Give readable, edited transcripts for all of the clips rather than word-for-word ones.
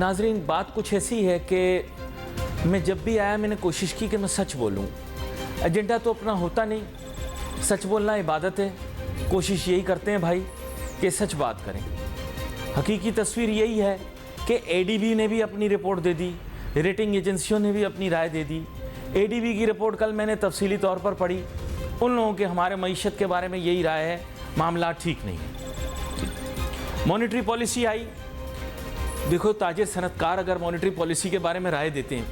नाजरीन, बात कुछ ऐसी है कि मैं जब भी आया मैंने कोशिश की कि मैं सच बोलूं। एजेंडा तो अपना होता नहीं, सच बोलना इबादत है। कोशिश यही करते हैं भाई कि सच बात करें। हकीकी तस्वीर यही है कि एडीबी ने भी अपनी रिपोर्ट दे दी, रेटिंग एजेंसियों ने भी अपनी राय दे दी। एडीबी की रिपोर्ट कल मैंने तफसीली तौर पर पढ़ी। उन लोगों के हमारे मईशत के बारे में यही राय है, मामला ठीक नहीं है। मॉनेटरी पॉलिसी आई। देखो, ताजिर सनतकार अगर मॉनेटरी पॉलिसी के बारे में राय देते हैं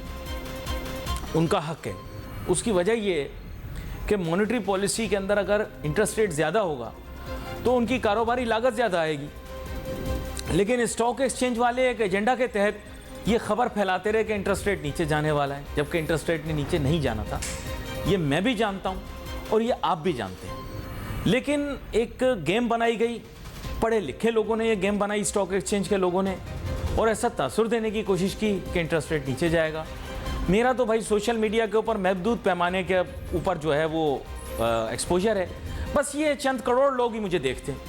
उनका हक है। उसकी वजह ये है कि मॉनेटरी पॉलिसी के अंदर अगर इंटरेस्ट रेट ज़्यादा होगा तो उनकी कारोबारी लागत ज़्यादा आएगी। लेकिन स्टॉक एक्सचेंज वाले एक एजेंडा के तहत ये खबर फैलाते रहे कि इंटरेस्ट रेट नीचे जाने वाला है, जबकि इंटरेस्ट रेट ने नीचे नहीं जाना था। ये मैं भी जानता हूँ और ये आप भी जानते हैं। लेकिन एक गेम बनाई गई, पढ़े लिखे लोगों ने ये गेम बनाई, स्टॉक एक्सचेंज के लोगों ने, और ऐसा तासुर देने की कोशिश की कि इंटरेस्ट रेट नीचे जाएगा। मेरा तो भाई सोशल मीडिया के ऊपर महदूद पैमाने के ऊपर जो है वो एक्सपोजर है। बस ये चंद करोड़ लोग ही मुझे देखते हैं।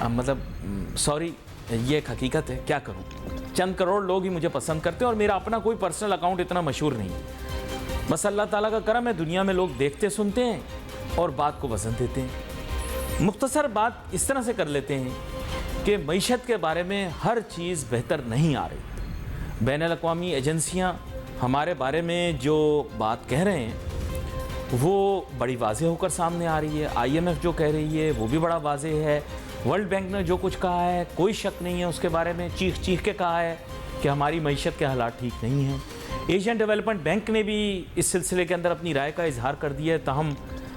मतलब सॉरी, ये एक हकीकत है, क्या करूं। चंद करोड़ लोग ही मुझे पसंद करते हैं और मेरा अपना कोई पर्सनल अकाउंट इतना मशहूर नहीं है। बस अल्लाह ताला का करम है, दुनिया में लोग देखते सुनते हैं और बात को पसंद देते हैं। मुख्तसर बात इस तरह से कर लेते हैं कि मईशत के बारे में हर चीज़ बेहतर नहीं आ रही। बैनुल-अक़वामी एजेंसियाँ हमारे बारे में जो बात कह रहे हैं वो बड़ी वाज़ेह होकर सामने आ रही है। IMF जो कह रही है वो भी बड़ा वाज़ेह है। वर्ल्ड बैंक ने जो कुछ कहा है कोई शक नहीं है उसके बारे में, चीख चीख के कहा है कि हमारी मईशत के हालात ठीक नहीं हैं। एशियन डेवलपमेंट बैंक ने भी इस सिलसिले के अंदर अपनी राय का इजहार कर दिया है। ताहम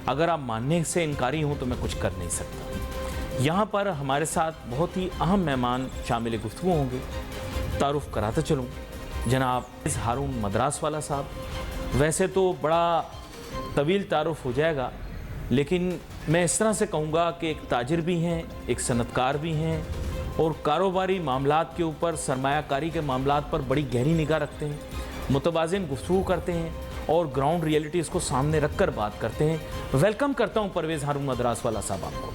अगर आप मानने से इनकारी हों तो मैं कुछ कर नहीं सकता। यहाँ पर हमारे साथ बहुत ही अहम मेहमान शामिल गुफ्तगू होंगे। तारुफ़ कराता चलूँ, जनाब हारून मदरास वाला साहब। वैसे तो बड़ा तवील तारुफ़ हो जाएगा, लेकिन मैं इस तरह से कहूँगा कि एक ताजिर भी हैं, एक सनतकार भी हैं और कारोबारी मामलात के ऊपर, सरमायाकारी के मामलात पर बड़ी गहरी निगाह रखते हैं, मुतवाज़िन गुफ्तगू करते हैं और ग्राउंड रियलिटीज़ को सामने रख कर बात करते हैं। वेलकम करता हूँ परवेज़ हारून मदरास वाला साहब आपको।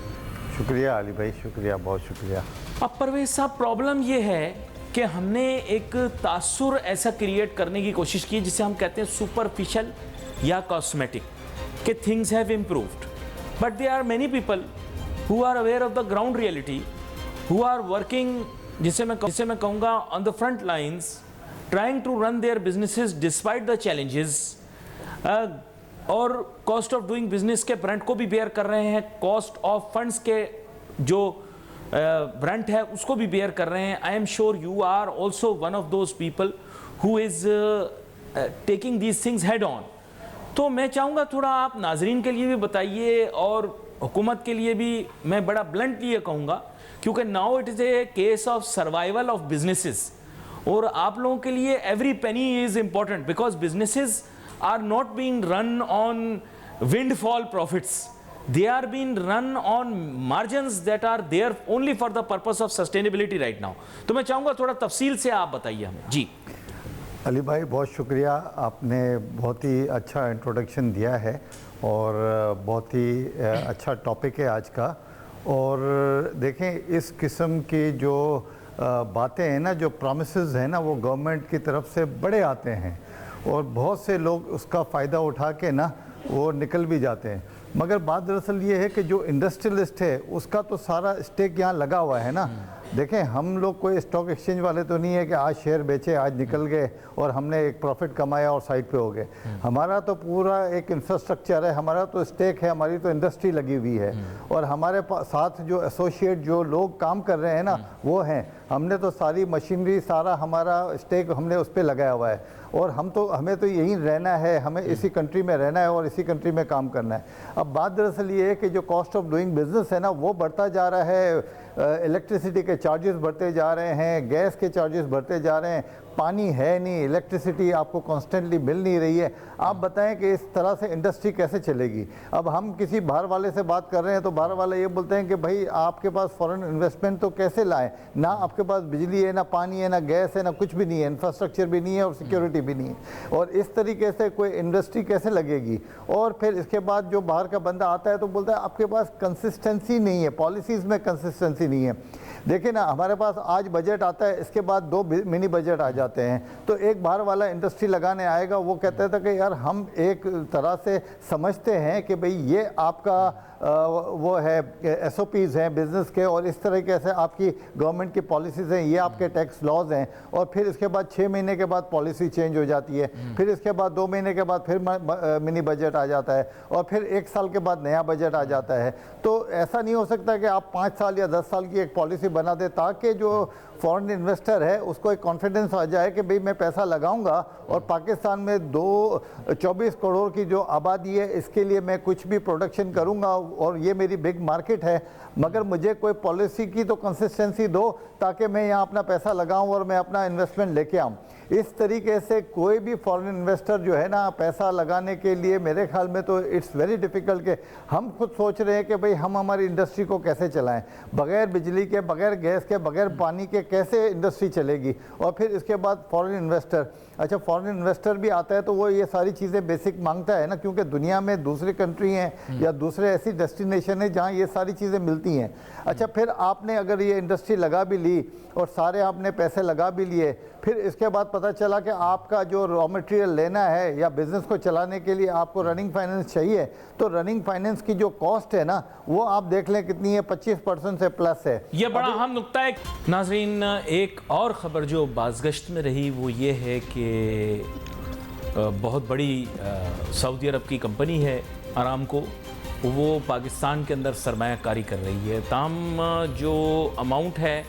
शुक्रिया अली भाई, शुक्रिया, बहुत शुक्रिया। अब परवेज़ साहब, प्रॉब्लम ये है कि हमने एक तासुर ऐसा क्रिएट करने की कोशिश की जिसे हम कहते हैं सुपरफिशियल या कॉस्मेटिक, कि things have improved, but there are many people who are aware of the ground reality, who are working, जिसे मैं कहूँगा on the front lines, trying to run their businesses despite the challenges, और cost of doing business के brunt को भी bear कर रहे हैं, कॉस्ट ऑफ फंड्स के जो ब्रंट है उसको भी बेयर कर रहे हैं। I am sure you are also one of those people who is taking these things head on. तो मैं चाहूँगा थोड़ा आप नाजरीन के लिए भी बताइए और हुकूमत के लिए भी। मैं बड़ा ब्लंटली ये कहूँगा क्योंकि now it is a case of survival of businesses, और आप लोगों के लिए every penny is important because businesses are not being run on windfall profits. They are being run on margins that are there only for the purpose of sustainability right now. तो मैं चाहूँगा थोड़ा तफसील से आप बताइए हमें। जी अली भाई, बहुत शुक्रिया, आपने बहुत ही अच्छा इंट्रोडक्शन दिया है और बहुत ही अच्छा टॉपिक है आज का। और देखें, इस किस्म की जो बातें हैं ना, जो प्रॉमिसेस हैं ना, वो गवर्नमेंट की तरफ से बड़े आते हैं और बहुत से लोग उसका फ़ायदा उठा के ना वो निकल भी जाते हैं। मगर बात दरअसल ये है कि जो इंडस्ट्रियलिस्ट है उसका तो सारा स्टेक यहाँ लगा हुआ है ना। देखें, हम लोग कोई स्टॉक एक्सचेंज वाले तो नहीं है कि आज शेयर बेचे, आज निकल गए और हमने एक प्रॉफिट कमाया और साइड पे हो गए। हमारा तो पूरा एक इंफ्रास्ट्रक्चर है, हमारा तो स्टेक है, हमारी तो इंडस्ट्री लगी हुई है और हमारे साथ जो एसोसिएट जो लोग काम कर रहे हैं ना वो हैं। हमने तो सारी मशीनरी, सारा हमारा स्टेक हमने उस पर लगाया हुआ है और हमें तो यहीं रहना है, हमें इसी कंट्री में रहना है और इसी कंट्री में काम करना है। अब बात दरअसल ये है कि जो कॉस्ट ऑफ डूइंग बिजनेस है ना वो बढ़ता जा रहा है, इलेक्ट्रिसिटी के चार्जेस बढ़ते जा रहे हैं, गैस के चार्जेस बढ़ते जा रहे हैं, पानी है नहीं, इलेक्ट्रिसिटी आपको कॉन्स्टेंटली मिल नहीं रही है, आप बताएं कि इस तरह से इंडस्ट्री कैसे चलेगी। अब हम किसी बाहर वाले से बात कर रहे हैं तो बाहर वाले ये बोलते हैं कि भाई आपके पास फॉरेन इन्वेस्टमेंट तो कैसे लाएं, ना आपके पास बिजली है, ना पानी है, ना गैस है, ना कुछ भी नहीं है, इंफ्रास्ट्रक्चर भी नहीं है और सिक्योरिटी भी नहीं है, और इस तरीके से कोई इंडस्ट्री कैसे लगेगी। और फिर इसके बाद जो बाहर का बंदा आता है तो बोलता है आपके पास कंसिस्टेंसी नहीं है, पॉलिसीज़ में कंसिस्टेंसी नहीं है। देखिए ना, हमारे पास आज बजट आता है, इसके बाद 2 मिनी बजट आ जाते हैं, तो एक बाहर वाला इंडस्ट्री लगाने आएगा, वो कहता था कि यार हम एक तरह से समझते हैं कि भाई ये आपका वो है SOPs हैं बिज़नेस के, और इस तरीके से आपकी गवर्नमेंट की पॉलिसीज़ हैं, ये आपके टैक्स लॉज हैं, और फिर इसके बाद 6 महीने के बाद पॉलिसी चेंज हो जाती है, फिर इसके बाद 2 महीने के बाद फिर मिनी बजट आ जाता है, और फिर 1 साल के बाद नया बजट आ जाता है। तो ऐसा नहीं हो सकता कि आप 5 साल या 10 साल की एक पॉलिसी बना दे ताकि जो फॉरेन इन्वेस्टर है उसको एक कॉन्फिडेंस आ जाए कि भाई मैं पैसा लगाऊंगा और पाकिस्तान में 24 करोड़ की जो आबादी है इसके लिए मैं कुछ भी प्रोडक्शन करूंगा और ये मेरी बिग मार्केट है, मगर मुझे कोई पॉलिसी की तो कंसिस्टेंसी दो ताकि मैं यहाँ अपना पैसा लगाऊं और मैं अपना इन्वेस्टमेंट लेके आऊँ। इस तरीके से कोई भी फॉरेन इन्वेस्टर जो है ना पैसा लगाने के लिए मेरे ख्याल में तो इट्स वेरी डिफ़िकल्ट कि हम खुद सोच रहे हैं कि भाई हम हमारी इंडस्ट्री को कैसे चलाएं, बगैर बिजली के, बगैर गैस के, बगैर पानी के कैसे इंडस्ट्री चलेगी। और फिर इसके बाद फॉरेन इन्वेस्टर, अच्छा फॉरेन इन्वेस्टर भी आता है तो वो ये सारी चीज़ें बेसिक मांगता है ना, क्योंकि दुनिया में दूसरी कंट्री हैं या दूसरे ऐसी डेस्टिनेशन है जहाँ ये सारी चीज़ें मिलती हैं। अच्छा फिर आपने अगर ये इंडस्ट्री लगा भी ली और सारे आपने पैसे लगा भी लिए, फिर इसके बाद पता चला कि आपका जो रॉ मटेरियल लेना है या बिज़नेस को चलाने के लिए आपको रनिंग फाइनेंस चाहिए, तो रनिंग फाइनेंस की जो कॉस्ट है ना वो आप देख लें कितनी है, 25% से प्लस है। ये बड़ा अहम नुक्ता है। नाजरीन, एक और ख़बर जो बाज़गश्त में रही वो ये है कि बहुत बड़ी सऊदी अरब की कंपनी है अरामको, वो पाकिस्तान के अंदर सरमायाकारी कर रही है। ताम जो अमाउंट है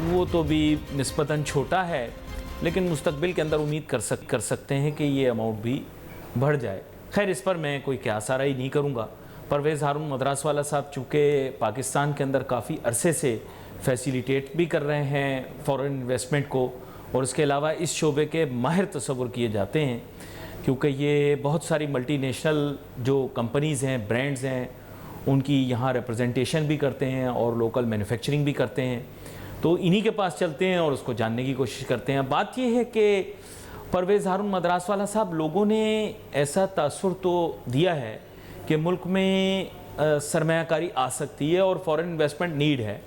वो तो भी निस्बतन छोटा है, लेकिन मुस्तकबिल के अंदर उम्मीद कर सकते हैं कि ये अमाउंट भी बढ़ जाए। खैर इस पर मैं कोई क़यास आराई नहीं करूँगा। परवेज़ हारून मद्रास वाला साहब चूँकि पाकिस्तान के अंदर काफ़ी अरसे से फैसिलिटेट भी कर रहे हैं फ़ॉरेन इन्वेस्टमेंट को, और इसके अलावा इस शोबे के माहिर तस्वुर किए जाते हैं, क्योंकि ये बहुत सारी मल्टीनेशनल जो कंपनीज़ हैं, ब्रांड्स हैं, उनकी यहाँ रिप्रेजेंटेशन भी करते हैं और लोकल मैन्युफैक्चरिंग भी करते हैं। तो इन्हीं के पास चलते हैं और उसको जानने की कोशिश करते हैं। बात यह है कि परवेज़ हारून मद्रास वाला साहब, लोगों ने ऐसा तासुर तो दिया है कि मुल्क में सरमायाकारी आ सकती है और फॉरेन इन्वेस्टमेंट नीड है।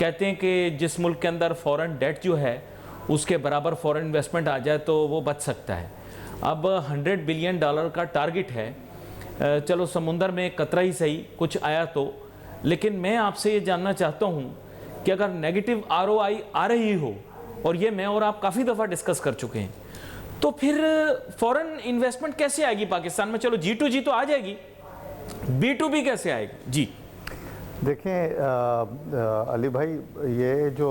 कहते हैं कि जिस मुल्क के अंदर फॉरेन डेट जो है उसके बराबर फॉरेन इन्वेस्टमेंट आ जाए तो वो बच सकता है। अब $100 बिलियन का टारगेट है। चलो समुंदर में कतरा ही सही कुछ आया तो, लेकिन मैं आपसे ये जानना चाहता हूँ कि अगर नेगेटिव ROI आ रही हो, और ये मैं और आप काफ़ी दफ़ा डिस्कस कर चुके हैं, तो फिर फॉरेन इन्वेस्टमेंट कैसे आएगी पाकिस्तान में? चलो G2G तो आ जाएगी, B2B कैसे आएगी? जी देखें अली भाई, ये जो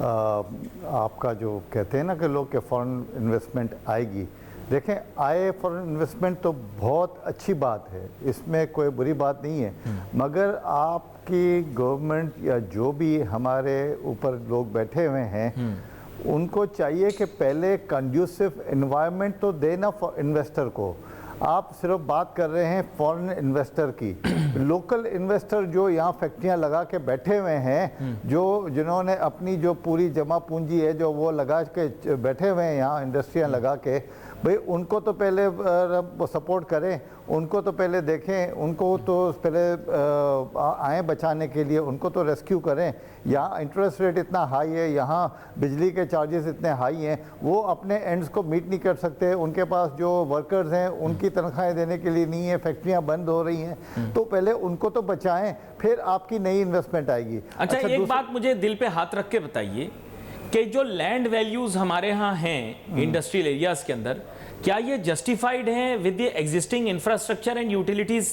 आपका जो कहते हैं ना कि लोग के फॉरेन इन्वेस्टमेंट आएगी, देखें आए फॉरेन इन्वेस्टमेंट तो बहुत अच्छी बात है, इसमें कोई बुरी बात नहीं है, मगर आपकी गवर्नमेंट या जो भी हमारे ऊपर लोग बैठे हुए हैं उनको चाहिए कि पहले कंड्यूसिव एनवायरनमेंट तो देना इन्वेस्टर को। आप सिर्फ बात कर रहे हैं फॉरेन इन्वेस्टर की, लोकल इन्वेस्टर जो यहाँ फैक्ट्रियाँ लगा के बैठे हुए हैं, जो जिन्होंने अपनी जो पूरी जमा पूंजी है जो वो लगा के बैठे हुए हैं यहाँ इंडस्ट्रियाँ लगा के, भाई उनको तो पहले सपोर्ट करें, उनको तो पहले देखें, उनको तो पहले आए बचाने के लिए उनको तो रेस्क्यू करें। यहाँ इंटरेस्ट रेट इतना हाई है, यहाँ बिजली के चार्जेस इतने हाई हैं, वो अपने एंड्स को मीट नहीं कर सकते, उनके पास जो वर्कर्स हैं उनकी तनख्वाहें देने के लिए नहीं है, फैक्ट्रियाँ बंद हो रही हैं, तो पहले उनको तो बचाएं, फिर आपकी नई इन्वेस्टमेंट आएगी। अच्छा एक बात मुझे दिल पे हाथ रख के बताइए कि जो लैंड वैल्यूज हमारे यहाँ हैं इंडस्ट्रियल एरियाज के अंदर, क्या ये जस्टिफाइड हैं with the existing infrastructure and utilities?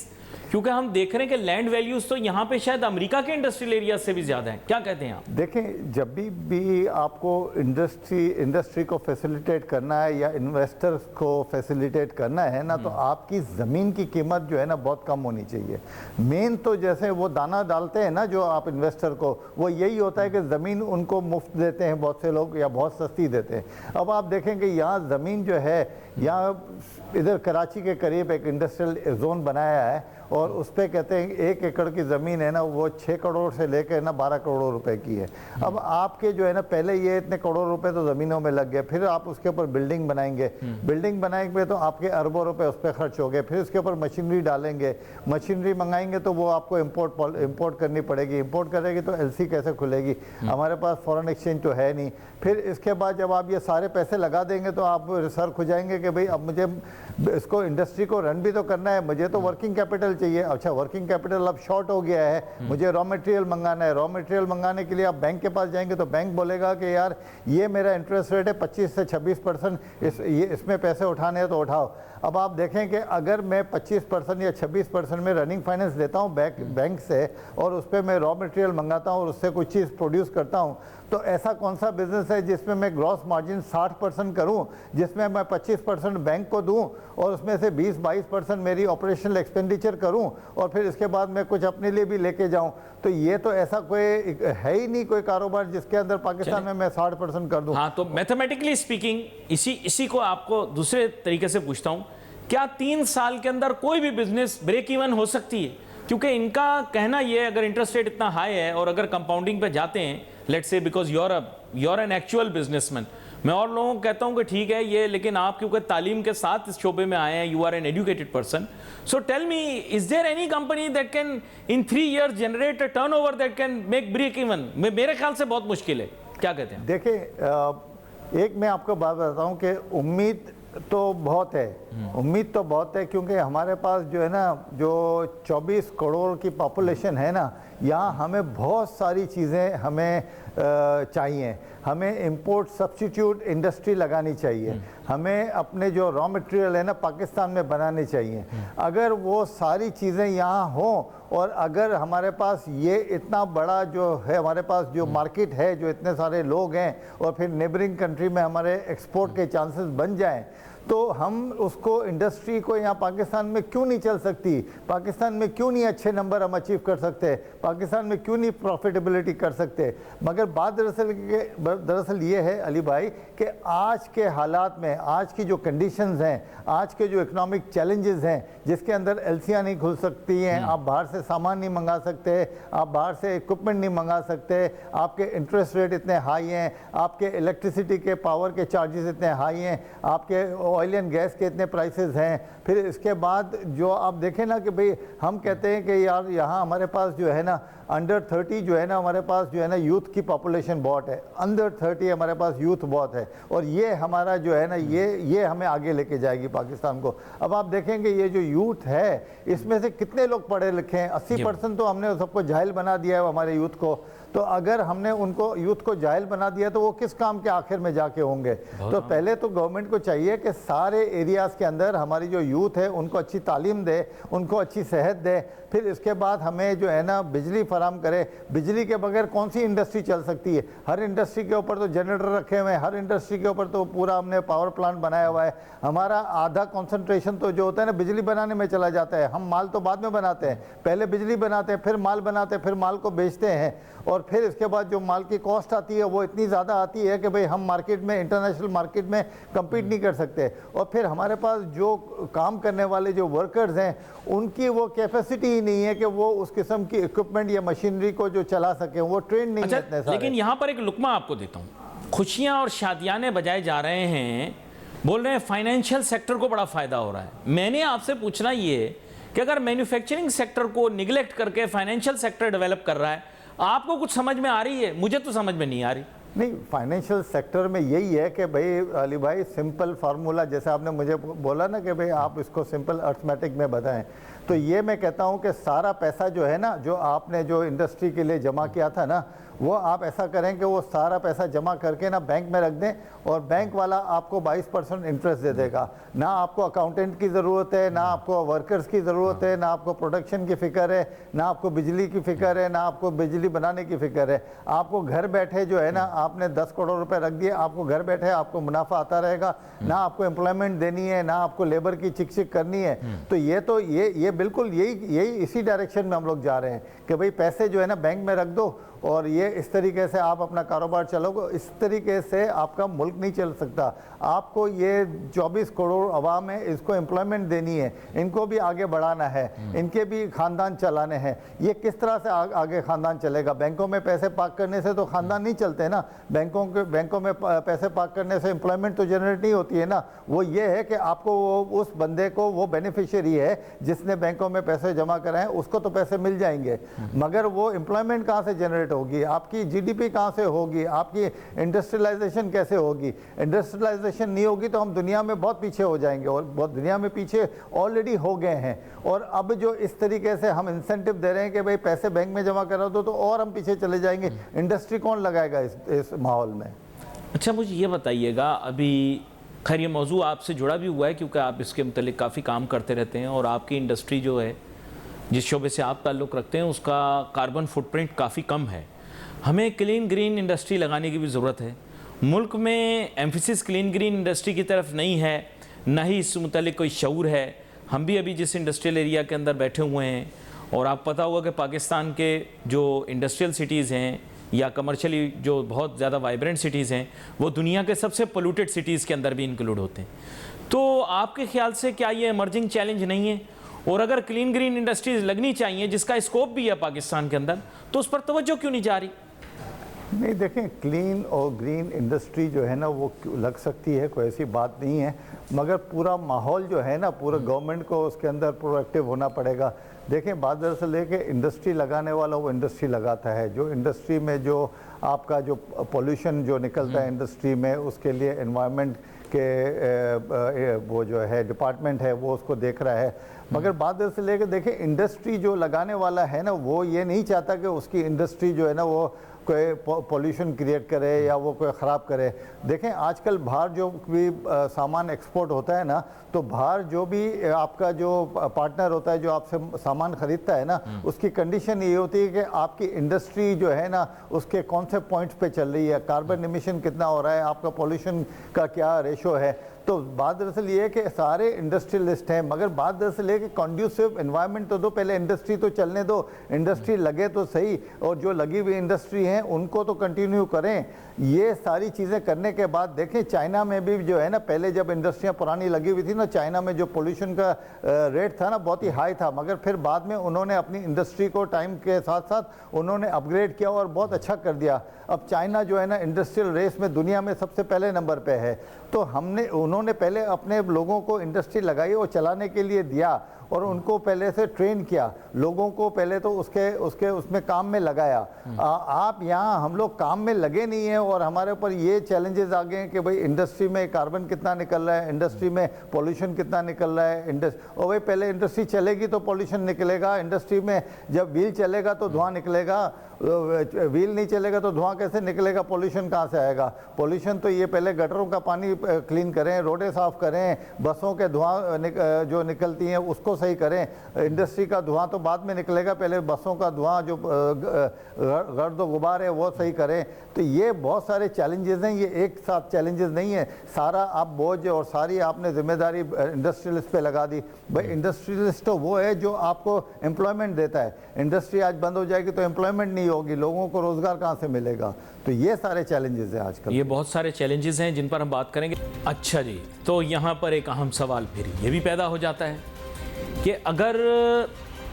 क्योंकि हम देख रहे हैं कि लैंड वैल्यूज तो यहाँ पे शायद अमेरिका के इंडस्ट्रियल एरिया से भी ज्यादा है। क्या कहते हैं आप? देखें, जब भी आपको इंडस्ट्री को फैसिलिटेट करना है या इन्वेस्टर्स को फैसिलिटेट करना है ना, तो आपकी ज़मीन की कीमत जो है ना बहुत कम होनी चाहिए। मेन तो जैसे वो दाना डालते हैं ना जो आप इन्वेस्टर को, वो यही होता है कि ज़मीन उनको मुफ्त देते हैं बहुत से लोग या बहुत सस्ती देते हैं। अब आप देखेंगे यहाँ ज़मीन जो है, यहाँ इधर कराची के करीब एक इंडस्ट्रियल जोन बनाया है और उस पर कहते हैं 1 एकड़ की ज़मीन है ना वो 6 करोड़ से लेकर ना 12 करोड़ रुपए की है। अब आपके जो है ना पहले ये इतने करोड़ रुपए तो ज़मीनों में लग गए, फिर आप उसके ऊपर बिल्डिंग बनाएंगे, बिल्डिंग बनाएंगे तो आपके अरबों रुपए उस पर खर्च हो गए, फिर उसके ऊपर मशीनरी डालेंगे, मशीनरी मंगाएंगे तो वो आपको इम्पोर्ट करनी पड़ेगी, इम्पोर्ट करेगी तो एलसी कैसे खुलेगी, हमारे पास फॉरेन एक्सचेंज तो है नहीं। फिर इसके बाद जब आप ये सारे पैसे लगा देंगे तो आप रिसर्च हो जाएंगे कि भाई अब मुझे इसको इंडस्ट्री को रन भी तो करना है, मुझे तो वर्किंग कैपिटल चाहिए। अच्छा, वर्किंग कैपिटल अब शॉर्ट हो गया है, मुझे रॉ मटेरियल मंगाना है, रॉ मटेरियल मंगाने के लिए आप बैंक के पास जाएंगे तो बैंक बोलेगा कि यार ये मेरा इंटरेस्ट रेट है 25 से 26%, इसमें पैसे उठाने हैं तो उठाओ। अब आप देखें कि अगर मैं 25% या 26% में रनिंग फाइनेंस देता हूँ बैंक से और उस पर मैं रॉ मटेरियल मंगाता हूँ और उससे कुछ चीज़ प्रोड्यूस करता हूँ, तो ऐसा कौन सा बिजनेस है जिसमें मैं ग्रॉस मार्जिन 60% करूं, जिसमें मैं 25% बैंक को दूं और उसमें से 20-22% मेरी ऑपरेशनल एक्सपेंडिचर करूं और फिर इसके बाद मैं कुछ अपने लिए भी लेके जाऊं। तो ये तो ऐसा कोई है ही नहीं कोई कारोबार जिसके अंदर पाकिस्तान में मैं 60% कर दूं। हाँ, तो मैथमेटिकली स्पीकिंग इसी को आपको दूसरे तरीके से पूछता हूं, क्या 3 साल के अंदर कोई भी बिजनेस ब्रेक इवन हो सकती है? क्योंकि इनका कहना यह है अगर इंटरेस्ट रेट इतना हाई है और अगर कंपाउंडिंग पे जाते हैं, let's say because you're an actual businessman, मैं और लोगों को कहता हूं कि ठीक है ये, लेकिन आप क्योंकि तालीम के साथ इस शोबे में आए हैं, you are an educated person, so tell me, is there any company that can in 3 years generate a turnover that can make break even? मेरे ख्याल से बहुत मुश्किल है। क्या कहते हैं? देखिए, एक मैं आपको बात बताता हूं कि उम्मीद तो बहुत है, उम्मीद तो बहुत है, क्योंकि हमारे पास जो है ना जो 24 करोड़ की पॉपुलेशन है ना, यहाँ हमें बहुत सारी चीज़ें हमें चाहिए। हमें इंपोर्ट सब्स्टिट्यूट इंडस्ट्री लगानी चाहिए, हमें अपने जो रॉ मटेरियल है ना पाकिस्तान में बनाने चाहिए। अगर वो सारी चीज़ें यहाँ हों और अगर हमारे पास ये इतना बड़ा जो है, हमारे पास जो मार्केट है, जो इतने सारे लोग हैं और फिर नेबरिंग कंट्री में हमारे एक्सपोर्ट के चांसेस बन जाएं, तो हम उसको इंडस्ट्री को यहाँ पाकिस्तान में क्यों नहीं चल सकती, पाकिस्तान में क्यों नहीं अच्छे नंबर हम अचीव कर सकते, पाकिस्तान में क्यों नहीं प्रॉफिटेबिलिटी कर सकते। मगर बात दरअसल ये है अली भाई कि आज के हालात में, आज की जो कंडीशंस हैं, आज के जो इकोनॉमिक चैलेंजेस हैं, जिसके अंदर एलसियाँ नहीं खुल सकती हैं, आप बाहर से सामान नहीं मंगा सकते, आप बाहर से इक्विपमेंट नहीं मंगा सकते, आपके इंटरेस्ट रेट इतने हाई हैं, आपके इलेक्ट्रिसिटी के पावर के चार्जेस इतने हाई हैं, आपके ऑयल एंड गैस के इतने प्राइसेस हैं। फिर इसके बाद जो आप देखें ना कि भाई हम कहते हैं कि यार यहाँ हमारे पास जो है ना अंडर 30 जो है ना हमारे पास जो है ना यूथ की पॉपुलेशन बहुत है, अंडर 30 हमारे पास यूथ बहुत है और ये हमारा जो है ना ये हमें आगे लेके जाएगी पाकिस्तान को। अब आप देखेंगे ये जो यूथ है इसमें से कितने लोग पढ़े लिखे हैं, 80% तो हमने सबको जाहिल बना दिया है हमारे यूथ को। तो अगर हमने उनको यूथ को जाहिल बना दिया तो वो किस काम के आखिर में जाके होंगे। तो पहले तो गवर्नमेंट को चाहिए कि सारे एरियाज़ के अंदर हमारी जो यूथ है उनको अच्छी तालीम दे, उनको अच्छी सेहत दे, फिर इसके बाद हमें जो है ना बिजली फराम करे। बिजली के बगैर कौन सी इंडस्ट्री चल सकती है? हर इंडस्ट्री के ऊपर तो जनरेटर रखे हुए हैं, हर इंडस्ट्री के ऊपर तो पूरा हमने पावर प्लांट बनाया हुआ है। हमारा आधा कंसंट्रेशन तो जो होता है ना बिजली बनाने में चला जाता है। हम माल तो बाद में बनाते हैं, पहले बिजली बनाते हैं, फिर माल बनाते हैं, फिर माल को बेचते हैं और फिर इसके बाद जो माल की कॉस्ट आती है वो इतनी ज़्यादा आती है कि भाई हम मार्केट में, इंटरनेशनल मार्केट में कम्पीट नहीं कर सकते। और फिर हमारे पास जो काम करने वाले जो वर्कर्स हैं उनकी वो कैपेसिटी ही नहीं है कि वो उस किस्म की इक्विपमेंट या मशीनरी को जो चला सकें, वो ट्रेन नहीं है इतने सारे। लेकिन यहाँ पर एक लुकमा आपको देता हूँ, खुशियाँ और शादियाने बजाए जा रहे हैं, बोल रहे हैं फाइनेंशियल सेक्टर को बड़ा फ़ायदा हो रहा है। मैंने आपसे पूछना ये कि अगर मैन्युफैक्चरिंग सेक्टर को निगलेक्ट करके फाइनेंशियल सेक्टर डेवलप कर रहा है, आपको कुछ समझ में आ रही है? मुझे तो समझ में नहीं आ रही। नहीं, फाइनेंशियल सेक्टर में यही है कि भाई अली भाई सिंपल फार्मूला, जैसे आपने मुझे बोला ना कि भाई आप इसको सिंपल अर्थमेटिक में बताएं, तो ये मैं कहता हूँ कि सारा पैसा जो है ना जो आपने जो इंडस्ट्री के लिए जमा किया था ना वो आप ऐसा करें कि वो सारा पैसा जमा करके ना बैंक में रख दें और बैंक वाला आपको 22% इंटरेस्ट दे देगा। ना आपको अकाउंटेंट की ज़रूरत है, ना आपको वर्कर्स की ज़रूरत है, ना आपको प्रोडक्शन की फ़िक्र है, ना आपको बिजली की फ़िक्र है, ना आपको बिजली बनाने की फ़िक्र है। आपको घर बैठे जो है ना, आपने 10 करोड़ रुपए रख दिए, आपको घर बैठे आपको मुनाफा आता रहेगा। ना आपको एम्प्लॉयमेंट देनी है, ना आपको लेबर की चिक चिक करनी है। तो ये बिल्कुल यही इसी डायरेक्शन में हम लोग जा रहे हैं कि भाई पैसे जो है ना बैंक में रख दो और ये इस तरीके से आप अपना कारोबार चलोगे। इस तरीके से आपका मुल्क नहीं चल सकता। आपको ये 24 करोड़ अवाम है, इसको एम्प्लॉयमेंट देनी है, इनको भी आगे बढ़ाना है, इनके भी खानदान चलाने हैं। ये किस तरह से आगे खानदान चलेगा? बैंकों में पैसे पार्क करने से तो खानदान नहीं चलते ना। बैंकों में पैसे पार्क करने से एम्प्लॉयमेंट तो जनरेट नहीं होती है ना। वो ये है कि आपको उस बंदे को, वो बेनिफिशियरी है जिसने बैंकों में पैसे जमा कराए, उसको तो पैसे मिल जाएंगे, मगर वो एम्प्लॉयमेंट कहाँ से जनरेट होगी? आपकी जीडीपी कहाँ से होगी? आपकी इंडस्ट्रियलाइजेशन कैसे होगी? इंडस्ट्रियलाइजेशन नहीं होगी तो हम दुनिया में बहुत पीछे हो जाएंगे, और बहुत दुनिया में पीछे ऑलरेडी हो गए हैं। और अब जो इस तरीके से हम इंसेंटिव दे रहे हैं कि भाई पैसे बैंक में जमा करा दो, तो और हम पीछे चले जाएंगे। इंडस्ट्री कौन लगाएगा इस माहौल में? अच्छा, मुझे ये बताइएगा, अभी खैर ये मौजू आपसे जुड़ा भी हुआ है क्योंकि आप इसके मुतालिक काफ़ी काम करते रहते हैं और आपकी इंडस्ट्री जो है, जिस शोबे से आप ताल्लुक़ रखते हैं, उसका कार्बन फुटप्रिंट काफ़ी कम है। हमें क्लीन ग्रीन इंडस्ट्री लगाने की भी ज़रूरत है। मुल्क में एम्फेसिस क्लीन ग्रीन इंडस्ट्री की तरफ नहीं है, ना ही इस मुतालिक कोई शऊर है। हम भी अभी जिस इंडस्ट्रियल एरिया के अंदर बैठे हुए हैं, और आप पता होगा कि पाकिस्तान के जो इंडस्ट्रियल सिटीज़ हैं या कमर्शियली जो बहुत ज़्यादा वाइब्रेंट सिटीज़ हैं, वो दुनिया के सबसे पोल्यूटेड सिटीज़ के अंदर भी इंक्लूड होते हैं। तो आपके ख्याल से क्या ये इमर्जिंग चैलेंज नहीं है? और अगर क्लीन ग्रीन इंडस्ट्रीज लगनी चाहिए, जिसका स्कोप भी है पाकिस्तान के अंदर, तो उस पर तवज्जो क्यों नहीं जा रही? नहीं, देखें, क्लीन और ग्रीन इंडस्ट्री जो है ना वो लग सकती है, कोई ऐसी बात नहीं है, मगर पूरा माहौल जो है ना, पूरा गवर्नमेंट को उसके अंदर प्रोएक्टिव होना पड़ेगा। देखें, बात दरअसल है कि इंडस्ट्री लगाने वाला वो इंडस्ट्री लगाता है। जो इंडस्ट्री में जो आपका जो पोल्यूशन जो निकलता है इंडस्ट्री में, उसके लिए एनवायरनमेंट के वो जो है डिपार्टमेंट है, वो उसको देख रहा है। मगर बात दरअसल है कि देखें, इंडस्ट्री जो लगाने वाला है ना, वो ये नहीं चाहता कि उसकी इंडस्ट्री जो है ना वो कोई पोल्यूशन क्रिएट करे या वो कोई ख़राब करे। देखें, आजकल बाहर जो भी सामान एक्सपोर्ट होता है ना, तो बाहर जो भी आपका जो पार्टनर होता है जो आपसे सामान ख़रीदता है ना, उसकी कंडीशन ये होती है कि आपकी इंडस्ट्री जो है ना, उसके कौन से पॉइंट्स पे चल रही है, कार्बन एमिशन कितना हो रहा है, आपका पोल्यूशन का क्या रेशो है। तो बात दरअसल ये है कि सारे इंडस्ट्रियलिस्ट हैं, मगर बात दरअसल है कि कंड्यूसिव एनवायरनमेंट तो दो, पहले इंडस्ट्री तो चलने दो, इंडस्ट्री लगे तो सही, और जो लगी हुई इंडस्ट्री हैं उनको तो कंटिन्यू करें। ये सारी चीज़ें करने के बाद देखें, चाइना में भी जो है ना, पहले जब इंडस्ट्रियाँ पुरानी लगी हुई थी ना, चाइना में जो पोल्यूशन का रेट था ना, बहुत ही हाई था, मगर फिर बाद में उन्होंने अपनी इंडस्ट्री को टाइम के साथ साथ उन्होंने अपग्रेड किया और बहुत अच्छा कर दिया। अब चाइना जो है ना, इंडस्ट्रियल रेस में दुनिया में सबसे पहले नंबर पे है। तो उन्होंने पहले अपने लोगों को इंडस्ट्री लगाई और चलाने के लिए दिया, और उनको पहले से ट्रेन किया, लोगों को पहले तो उसमें काम में लगाया। आप यहाँ, हम लोग काम में लगे नहीं हैं, और हमारे ऊपर ये चैलेंजेस आ गए हैं कि भाई इंडस्ट्री में कार्बन कितना निकल रहा है, इंडस्ट्री में पोल्यूशन कितना निकल रहा है। और भाई पहले इंडस्ट्री चलेगी तो पोल्यूशन निकलेगा, इंडस्ट्री में जब व्हील चलेगा तो धुआं निकलेगा, व्हील नहीं चलेगा तो धुआं कैसे निकलेगा, पोल्यूशन कहाँ से आएगा? पोल्यूशन तो ये पहले गटरों का पानी क्लीन करें, रोडें साफ़ करें, बसों के धुआं जो निकलती हैं उसको सही करें। इंडस्ट्री का धुआं तो बाद में निकलेगा, पहले बसों का धुआं जो गर्द व गुबार है वो सही करें। तो ये बहुत सारे चैलेंजेस हैं, ये एक साथ चैलेंजेस नहीं है। सारा आप बोझ और सारी आपने जिम्मेदारी इंडस्ट्रियलिस्ट पे लगा दी। भाई इंडस्ट्रियलिस्ट तो वो है जो आपको एम्प्लॉयमेंट देता है। इंडस्ट्री आज बंद हो जाएगी तो एम्प्लॉयमेंट नहीं होगी, लोगों को रोजगार कहाँ से मिलेगा? तो ये सारे चैलेंजेस हैं आजकल। ये बहुत सारे चैलेंजेस हैं जिन पर हम बात करेंगे। अच्छा जी, तो यहाँ पर एक अहम सवाल फिर ये भी पैदा हो जाता है कि अगर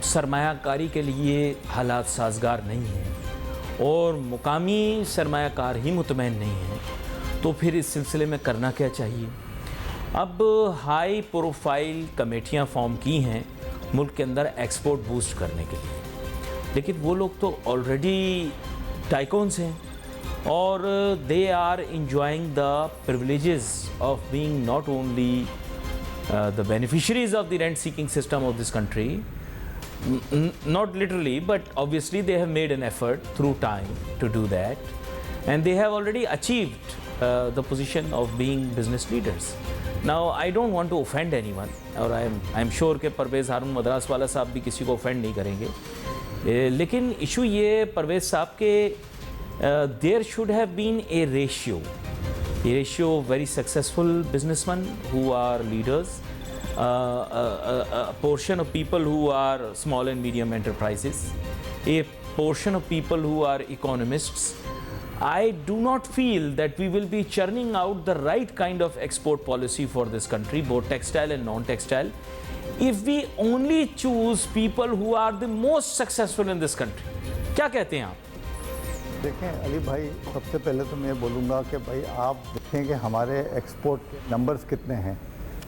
सरमायाकारी के लिए हालात साजगार नहीं हैं और मुकामी सरमायाकार ही मुतमईन नहीं है, तो फिर इस सिलसिले में करना क्या चाहिए? अब हाई प्रोफाइल कमेटियाँ फॉर्म की हैं मुल्क के अंदर एक्सपोर्ट बूस्ट करने के लिए, लेकिन वो लोग तो ऑलरेडी टाइकॉन्स हैं और they are enjoying the privileges of being not only the beneficiaries of the rent seeking system of this country, Not literally, but obviously they have made an effort through time to do that, and they have already achieved the position of being business leaders. Now, I don't want to offend anyone, और I'm sure कि परवेज़ हारून मद्रास वाला साहब भी किसी को offend नहीं करेंगे, लेकिन इशू ये परवेज़ साहब के there should have been a ratio of very successful businessmen who are leaders, a portion of people who are small and medium enterprises, a portion of people who are economists. I do not feel that we will be churning out the right kind of export policy for this country, both textile and non-textile, if we only choose people who are the most successful in this country. क्या कहते हैं आप? देखें अली भाई, सबसे पहले तो मैं बोलूँगा कि भाई आप देखें कि हमारे एक्सपोर्ट के नंबर्स कितने हैं,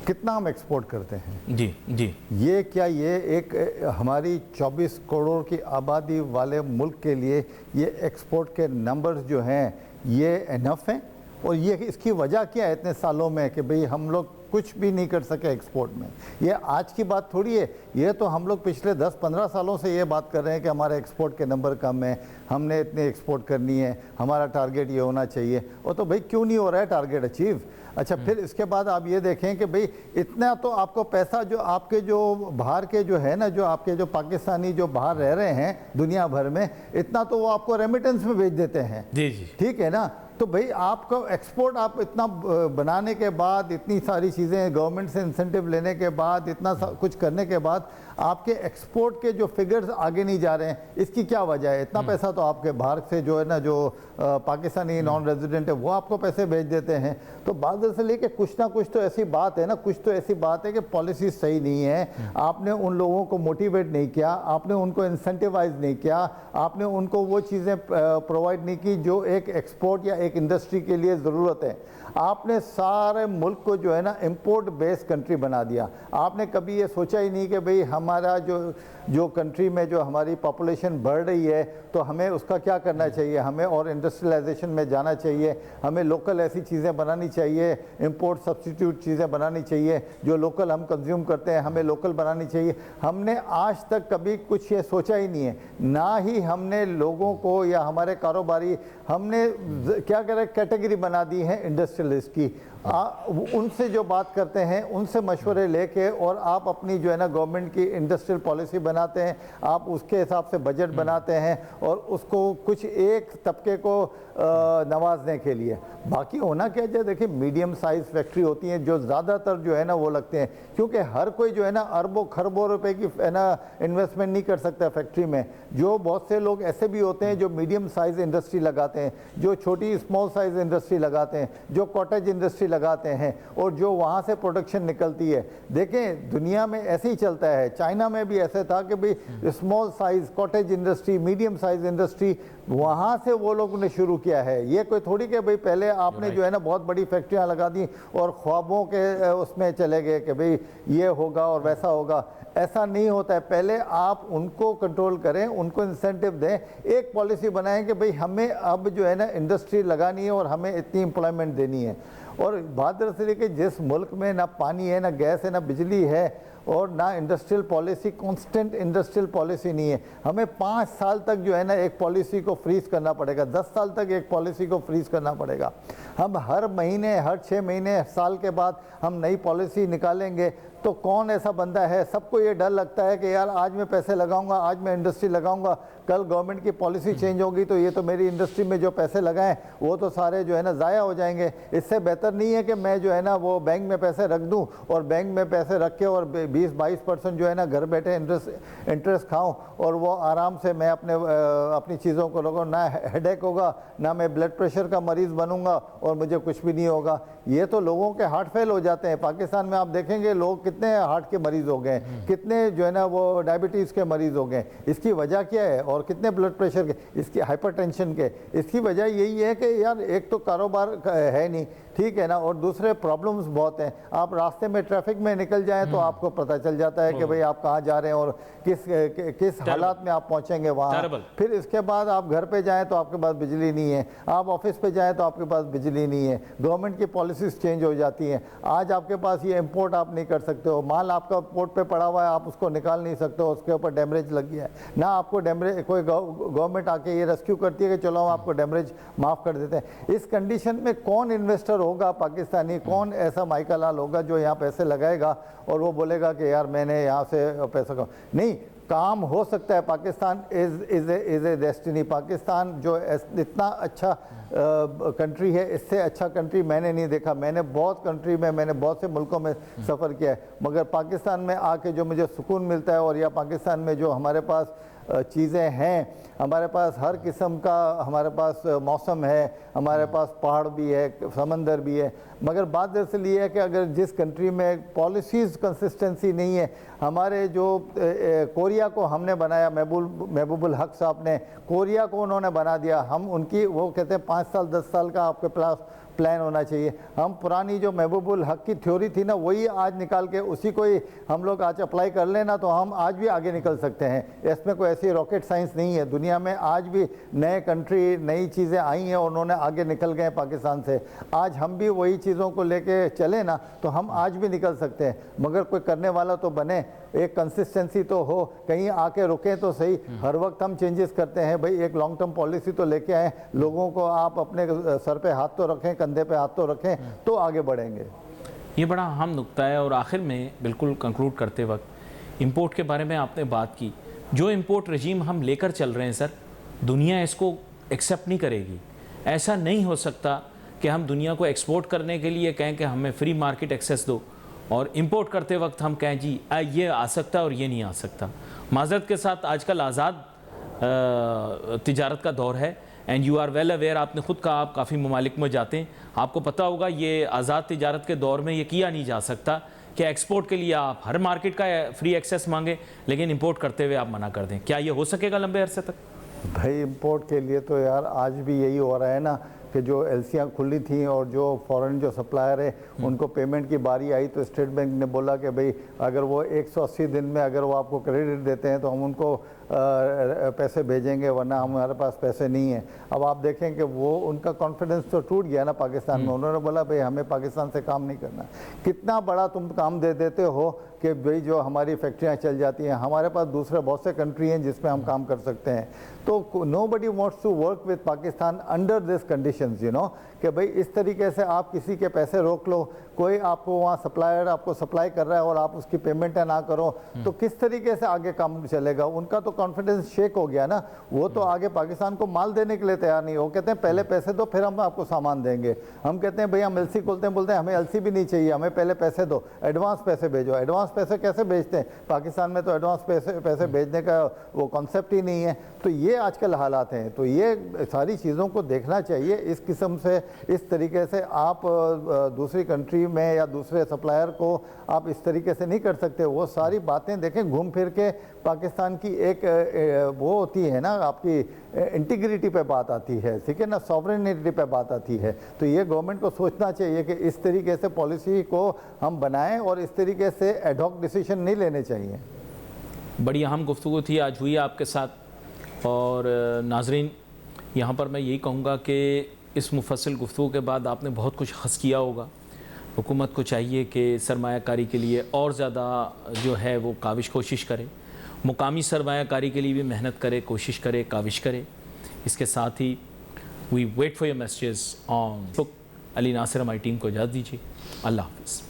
कितना हम एक्सपोर्ट करते हैं। जी जी, ये क्या ये एक हमारी 24 करोड़ की आबादी वाले मुल्क के लिए ये एक्सपोर्ट के नंबर्स जो हैं ये इनफ हैं? और ये इसकी वजह क्या है इतने सालों में कि भाई हम लोग कुछ भी नहीं कर सके एक्सपोर्ट में? ये आज की बात थोड़ी है, ये तो हम लोग पिछले 10-15 सालों से ये बात कर रहे हैं कि हमारे एक्सपोर्ट के नंबर कम है, हमने इतने एक्सपोर्ट करनी है, हमारा टारगेट ये होना चाहिए। और तो भाई क्यों नहीं हो रहा है टारगेट अचीव? अच्छा, फिर इसके बाद आप ये देखें कि भाई इतना तो आपको पैसा जो आपके जो बाहर के जो है ना, जो आपके जो पाकिस्तानी जो बाहर रह रहे हैं दुनिया भर में, इतना तो वो आपको रेमिटेंस में भेज देते हैं। जी जी, ठीक है ना? तो भाई आपको एक्सपोर्ट आप इतना बनाने के बाद, इतनी सारी चीज़ें गवर्नमेंट से इंसेंटिव लेने के बाद, इतना कुछ करने के बाद आपके एक्सपोर्ट के जो फिगर्स आगे नहीं जा रहे हैं, इसकी क्या वजह है? इतना पैसा तो आपके बाहर से जो है ना, जो पाकिस्तानी नॉन रेजिडेंट है वो आपको पैसे भेज देते हैं। तो बात दरअसल ये कि कुछ ना कुछ तो ऐसी बात है ना, कुछ तो ऐसी बात है कि पॉलिसी सही नहीं है। आपने उन लोगों को मोटिवेट नहीं किया, आपने उनको इंसेंटिवाइज नहीं किया, आपने उनको वो चीज़ें प्रोवाइड नहीं की जो एक एक्सपोर्ट या एक इंडस्ट्री के लिए ज़रूरत है। आपने सारे मुल्क को जो है ना इंपोर्ट बेस्ड कंट्री बना दिया। आपने कभी ये सोचा ही नहीं कि भाई हमारा जो कंट्री में जो हमारी पॉपुलेशन बढ़ रही है तो हमें उसका क्या करना चाहिए, हमें और इंडस्ट्रियलाइजेशन में जाना चाहिए, हमें लोकल ऐसी चीज़ें बनानी चाहिए, इंपोर्ट सब्स्टिट्यूट चीज़ें बनानी चाहिए, जो लोकल हम कंज्यूम करते हैं हमें लोकल बनानी चाहिए। हमने आज तक कभी कुछ ये सोचा ही नहीं है, ना ही हमने लोगों को या हमारे कारोबारी, हमने क्या करें कैटेगरी बना दी है इंडस्ट्रियलिस्ट की। उनसे जो बात करते हैं उनसे मशवरे लेके और आप अपनी जो है ना गवर्नमेंट की इंडस्ट्रियल पॉलिसी बनाते हैं, आप उसके हिसाब से बजट बनाते हैं और उसको कुछ एक तबके को नवाजने के लिए। बाकी होना क्या चाहिए, देखिए मीडियम साइज फैक्ट्री होती हैं जो ज़्यादातर जो है ना वो लगते हैं, क्योंकि हर कोई जो है ना अरबों खरबों रुपए की है ना इन्वेस्टमेंट नहीं कर सकता फैक्ट्री में। जो बहुत से लोग ऐसे भी होते हैं जो मीडियम साइज इंडस्ट्री लगाते हैं, जो छोटी स्मॉल साइज इंडस्ट्री लगाते हैं, जो कॉटेज इंडस्ट्री लगाते हैं और जो वहाँ से प्रोडक्शन निकलती है। देखें दुनिया में ऐसे ही चलता है, चाइना में भी ऐसे था कि भाई small size cottage industry, medium size industry वहाँ से वो लोगों ने शुरू किया है। ये कोई थोड़ी कि भाई पहले आपने जो है ना बहुत बड़ी फैक्ट्रियाँ लगा दी और ख्वाबों के उसमें चले गए कि भाई ये होगा और वैसा होगा। ऐसा नहीं होता है। पहले आप उनको कंट्रोल करें, उनको इंसेंटिव दें, एक पॉलिसी बनाएं कि भाई हमें अब जो है ना इंडस्ट्री लगानी है और हमें इतनी एम्प्लॉयमेंट देनी है। और बात दरअसल है कि जिस मुल्क में ना पानी है, ना गैस है, ना बिजली है और ना industrial policy, constant industrial policy नहीं है, हमें 5 साल तक जो है ना एक पॉलिसी को फ्रीज करना पड़ेगा, 10 साल तक एक पॉलिसी को फ्रीज करना पड़ेगा। हम हर महीने, हर 6 महीने, साल के बाद हम नई पॉलिसी निकालेंगे तो कौन ऐसा बंदा है? सबको ये डर लगता है कि यार आज मैं पैसे लगाऊंगा, आज मैं इंडस्ट्री लगाऊंगा, कल गवर्नमेंट की पॉलिसी चेंज होगी तो ये तो मेरी इंडस्ट्री में जो पैसे लगाएं वो तो सारे जो है ना ज़ाया हो जाएंगे। इससे बेहतर नहीं है कि मैं जो है ना वो बैंक में पैसे रख दूं और बैंक में पैसे रख के और 20-22% जो है ना घर बैठे इंटरेस्ट खाऊं और वो आराम से मैं अपनी चीज़ों को लगाऊं, ना हेडेक होगा, ना मैं ब्लड प्रेशर का मरीज़ बनूंगा और मुझे कुछ भी नहीं होगा। ये तो लोगों के हार्ट फेल हो जाते हैं। पाकिस्तान में आप देखेंगे लोग कितने हार्ट के मरीज हो गए, कितने जो है ना वो डायबिटीज़ के मरीज हो गए। इसकी वजह क्या है? और कितने ब्लड प्रेशर के, इसकी हाइपरटेंशन के। इसकी वजह यही है कि यार एक तो कारोबार है नहीं, ठीक है ना। और दूसरे प्रॉब्लम्स बहुत हैं, आप रास्ते में ट्रैफिक में निकल जाएं तो आपको पता चल जाता है कि भाई आप कहाँ जा रहे हैं और किस हालात में आप पहुंचेंगे वहाँ। फिर इसके बाद आप घर पे जाएं तो आपके पास बिजली नहीं है, आप ऑफिस पे जाएं तो आपके पास बिजली नहीं है, गवर्नमेंट की पॉलिसीज चेंज हो जाती हैं। आज आपके पास ये इंपोर्ट आप नहीं कर सकते हो, माल आपका पोर्ट पे पड़ा हुआ है, आप उसको निकाल नहीं सकते हो, उसके ऊपर डैमरेज लग गया है ना, आपको डैमरेज कोई गवर्नमेंट आके ये रेस्क्यू करती है कि चलो हम आपको डैमरेज माफ़ कर देते हैं। इस कंडीशन में कौन इन्वेस्टर होगा पाकिस्तानी, कौन ऐसा माइका लाल होगा जो यहाँ पैसे लगाएगा और वो बोलेगा कि यार मैंने यहाँ से पैसा नहीं, काम हो सकता है। Pakistan is a destiny. Pakistan जो इतना अच्छा कंट्री है, इससे अच्छा कंट्री मैंने नहीं देखा। मैंने बहुत कंट्री में, मैंने बहुत से मुल्कों में सफ़र किया है, मगर पाकिस्तान में आके जो मुझे सुकून मिलता है, और या पाकिस्तान में जो हमारे पास चीज़ें हैं, हमारे पास हर किस्म का, हमारे पास मौसम है, हमारे पास पहाड़ भी है, समंदर भी है, मगर बात दरअसल ये है कि अगर जिस कंट्री में पॉलिसीज़ कंसिस्टेंसी नहीं है, हमारे जो कोरिया को हमने बनाया, महबूबुल हक साहब ने कोरिया को उन्होंने बना दिया, हम उनकी वो कहते हैं 5 साल 10 साल का आपके पास प्लान होना चाहिए। हम पुरानी जो महबूबुल हक की थ्योरी थी ना, वही आज निकाल के उसी को ही हम लोग आज अप्लाई कर लेना तो हम आज भी आगे निकल सकते हैं। इसमें कोई ऐसी रॉकेट साइंस नहीं है। दुनिया में आज भी नए कंट्री, नई चीज़ें आई हैं और उन्होंने आगे निकल गए पाकिस्तान से। आज हम भी वही चीज़ों को लेके चले ना तो हम आज भी निकल सकते हैं, मगर कोई करने वाला तो बने, एक कंसिस्टेंसी तो हो, कहीं आके रुकें तो सही। हर वक्त हम चेंजेस करते हैं भाई, एक लॉन्ग टर्म पॉलिसी तो लेके आए, लोगों को आप अपने सर पे हाथ तो रखें, कंधे पे हाथ तो रखें, तो आगे बढ़ेंगे। ये बड़ा अहम नुक्ता है। और आखिर में बिल्कुल कंक्लूड करते वक्त इंपोर्ट के बारे में आपने बात की, जो इंपोर्ट रजीम हम लेकर चल रहे हैं सर, दुनिया इसको एक्सेप्ट नहीं करेगी। ऐसा नहीं हो सकता कि हम दुनिया को एक्सपोर्ट करने के लिए कहें कि हमें फ्री मार्केट एक्सेस दो और इंपोर्ट करते वक्त हम कहें जी ये आ सकता है और ये नहीं आ सकता। माज़रत के साथ आजकल आज़ाद तिजारत का दौर है, and you are well aware, आपने ख़ुद कहा आप काफ़ी ममालिक में जाते हैं, आपको पता होगा ये आज़ाद तिजारत के दौर में ये किया नहीं जा सकता कि एक्सपोर्ट के लिए आप हर मार्केट का फ्री एक्सेस मांगें लेकिन इंपोर्ट करते हुए आप मना कर दें। क्या ये हो सकेगा लंबे अरसे तक? भाई इंपोर्ट के लिए तो यार आज भी यही हो रहा है ना कि जो एलसीआं खुली थी और जो फॉरेन जो सप्लायर है उनको पेमेंट की बारी आई तो स्टेट बैंक ने बोला कि भाई अगर वो 180 दिन में अगर वो आपको क्रेडिट देते हैं तो हम उनको पैसे भेजेंगे, वरना हमारे पास पैसे नहीं है। अब आप देखें कि वो उनका कॉन्फिडेंस तो टूट गया ना पाकिस्तान में। उन्होंने बोला भाई हमें पाकिस्तान से काम नहीं करना। कितना बड़ा तुम काम दे देते हो कि भाई जो हमारी फैक्ट्रियाँ चल जाती हैं, हमारे पास दूसरे बहुत से कंट्री हैं जिसमें हम काम कर सकते हैं। तो nobody wants to work with Pakistan under this conditions, you know, कि भाई इस तरीके से आप किसी के पैसे रोक लो, कोई आपको वहाँ सप्लायर आपको सप्लाई कर रहा है और आप उसकी पेमेंट ना करो तो किस तरीके से आगे काम चलेगा? उनका तो कॉन्फिडेंस शेक हो गया ना। वो तो आगे पाकिस्तान को माल देने के लिए तैयार नहीं। वो कहते हैं पहले पैसे दो फिर हम आपको सामान देंगे। हम कहते हैं भाई हम एलसी खोलते हैं, बोलते हैं हमें एलसी भी नहीं चाहिए, हमें पहले पैसे दो, एडवांस पैसे भेजो। एडवांस पैसे कैसे भेजते हैं? पाकिस्तान में तो एडवांस पैसे भेजने का वो कॉन्सेप्ट ही नहीं है। तो ये आजकल हालात हैं। तो ये सारी चीज़ों को देखना चाहिए। इस किस्म से, इस तरीके से आप दूसरी कंट्री में या दूसरे सप्लायर को आप इस तरीके से नहीं कर सकते। वो सारी बातें देखें, घूम फिर के पाकिस्तान की एक वो होती है ना, आपकी इंटीग्रिटी पे बात आती है, ठीक है ना, सॉवरेनिटी पे बात आती है। तो ये गवर्नमेंट को सोचना चाहिए कि इस तरीके से पॉलिसी को हम बनाएं और इस तरीके से एडहॉक डिसीजन नहीं लेने चाहिए। बड़ी अहम गुफ्तगू थी आज हुई आपके साथ। और नाजरीन, यहाँ पर मैं यही कहूँगा कि इस मुफस्सिल गुफ्तगू के बाद आपने बहुत कुछ हस किया होगा। हुकूमत को चाहिए कि सरमायाकारी के लिए और ज़्यादा जो है वो कोशिश करे, मुकामी सरमायाकारी के लिए भी मेहनत करे, कोशिश करे, काविश करे। इसके साथ ही we wait for your messages on Facebook. Ali Nasir हमारी टीम को इजाज़त दीजिए। अल्लाह हाफ़िज़।